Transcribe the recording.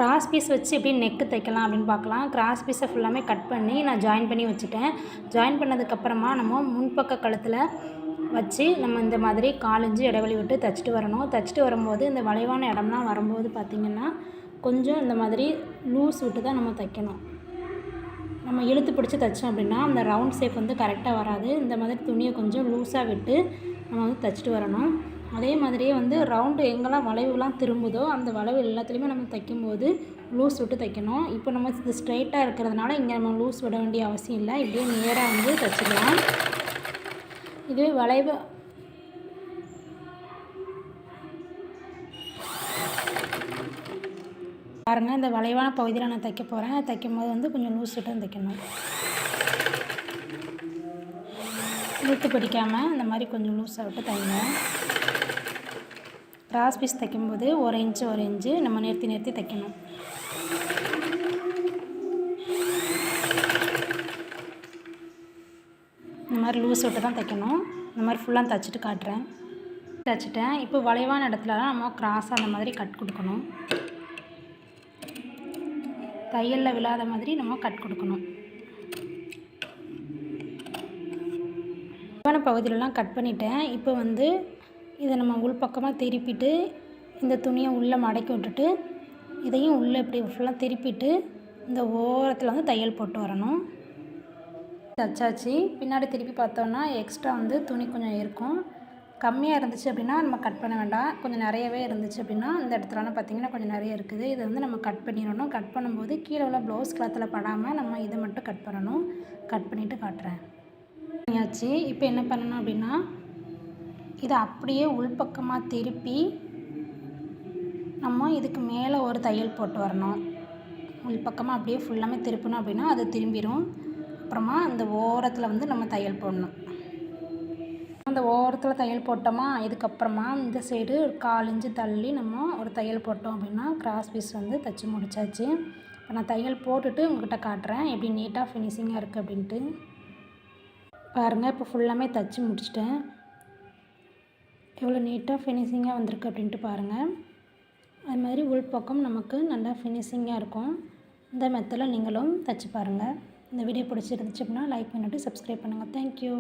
Cross piece வச்சு எப்படி neck தைக்கலாம் அப்படின்னு பார்க்கலாம். கிராஸ் பீஸை ஃபுல்லாமே கட் பண்ணி நான் ஜாயின் பண்ணி வச்சுட்டேன். ஜாயின் பண்ணதுக்கப்புறமா நம்ம முன்பக்க கழுத்தில் வச்சு நம்ம இந்த மாதிரி 4 இன்ச்சு இடைவெளி விட்டு தைச்சிட்டு வரணும். தைச்சிட்டு வரும்போது இந்த வளைவான இடம்லாம் வரும்போது பார்த்திங்கன்னா கொஞ்சம் இந்த மாதிரி லூஸ் விட்டு தான் நம்ம தைக்கணும். நம்ம இழுத்து பிடிச்சி தைச்சோம் அப்படின்னா அந்த ரவுண்ட் ஷேப் வந்து கரெக்டாக வராது. இந்த மாதிரி துணியை கொஞ்சம் லூஸாக விட்டு நம்ம வந்து தைச்சிட்டு வரணும். அதே மாதிரியே வந்து ரவுண்டு எங்கெல்லாம் வளைவுலாம் திரும்புதோ அந்த வளைவு எல்லாத்துலேயுமே நம்ம தைக்கும்போது லூஸ் விட்டு தைக்கணும். இப்போ நம்ம இது ஸ்ட்ரைட்டாக இருக்கிறதுனால இங்கே நம்ம லூஸ் விட வேண்டிய அவசியம் இல்லை. இப்படியே நேராக வந்து தைச்சிக்கலாம். இதுவே வளைவு பாருங்கள், இந்த வளைவான பகுதியில் நான் தைக்க போகிறேன். தைக்கும்போது வந்து கொஞ்சம் லூஸ் விட்டு தான் தைக்கணும். இழுத்து பிடிக்காமல் இந்த மாதிரி கொஞ்சம் லூஸாக விட்டு தைங்க. கிராஸ் பீஸ் தைக்கும்போது 1 இன்ச்சு நம்ம நிறுத்தி தைக்கணும். இந்த மாதிரி லூஸ் விட்டு தான் தைக்கணும். இந்த மாதிரி ஃபுல்லாக தைச்சிட்டு காட்டுறேன். தைச்சிட்டேன். இப்போ வளைவான இடத்துலலாம் நம்ம கிராஸாக அந்த மாதிரி கட் கொடுக்கணும். தையலில் விழாத மாதிரி நம்ம கட் கொடுக்கணும். வளைவான பகுதியிலலாம் கட் பண்ணிட்டேன். இப்போ வந்து இதை நம்ம உள்பக்கமாக திருப்பிட்டு இந்த துணியை உள்ளே மடக்கி விட்டுட்டு இதையும் உள்ளே இப்படி ஃபுல்லாக திருப்பிட்டு இந்த ஓரத்தில் வந்து தையல் போட்டு வரணும். தச்சாச்சு. பின்னாடி திருப்பி பார்த்தோன்னா எக்ஸ்ட்ரா வந்து துணி கொஞ்சம் இருக்கும். கம்மியாக இருந்துச்சு அப்படின்னா நம்ம கட் பண்ண வேண்டாம். கொஞ்சம் நிறையவே இருந்துச்சு அப்படின்னா இந்த இடத்துலலாம் பார்த்திங்கன்னா கொஞ்சம் நிறைய இருக்குது. இதை வந்து நம்ம கட் பண்ணிடணும். கட் பண்ணும்போது கீழே உள்ள ப்ளவுஸ் கிளாத்தில் படாமல் நம்ம இதை மட்டும் கட் பண்ணணும். கட் பண்ணிவிட்டு காட்டுறேன். பண்ணியாச்சு. இப்போ என்ன பண்ணணும் அப்படின்னா இதை அப்படியே உள்பக்கமாக திருப்பி நம்ம இதுக்கு மேலே ஒரு தையல் போட்டு வரணும். உள்பக்கமாக அப்படியே ஃபுல்லாமே திருப்பணும் அப்படின்னா அது திரும்பிடும். அப்புறமா அந்த ஓரத்தில் வந்து நம்ம தையல் போடணும். அந்த ஓரத்தில் தையல் போட்டோமா இதுக்கப்புறமா இந்த சைடு ஒரு 4 இன்ச்சு தள்ளி நம்ம ஒரு தையல் போட்டோம் அப்படின்னா கிராஸ் பீஸ் வந்து தைச்சி முடிச்சாச்சு. இப்போ நான் தையல் போட்டுட்டு உங்கள்கிட்ட காட்டுறேன் எப்படி நீட்டாக ஃபினிஷிங்காக இருக்குது அப்படின்ட்டு. பாருங்கள், இப்போ ஃபுல்லாமே தைச்சி முடிச்சிட்டேன். எவ்வளோ நீட்டாக ஃபினிஷிங்காக வந்திருக்கு அப்படின்ட்டு பாருங்கள். அது மாதிரி உள்பக்கம் நமக்கு நல்லா ஃபினிஷிங்காக இருக்கும். இந்த மெத்தடில் நீங்களும் தைச்சி பாருங்கள். இந்த வீடியோ பிடிச்சிருந்துச்சு அப்படின்னா லைக் பண்ணிவிட்டு சப்ஸ்கிரைப் பண்ணுங்கள். தேங்க்யூ.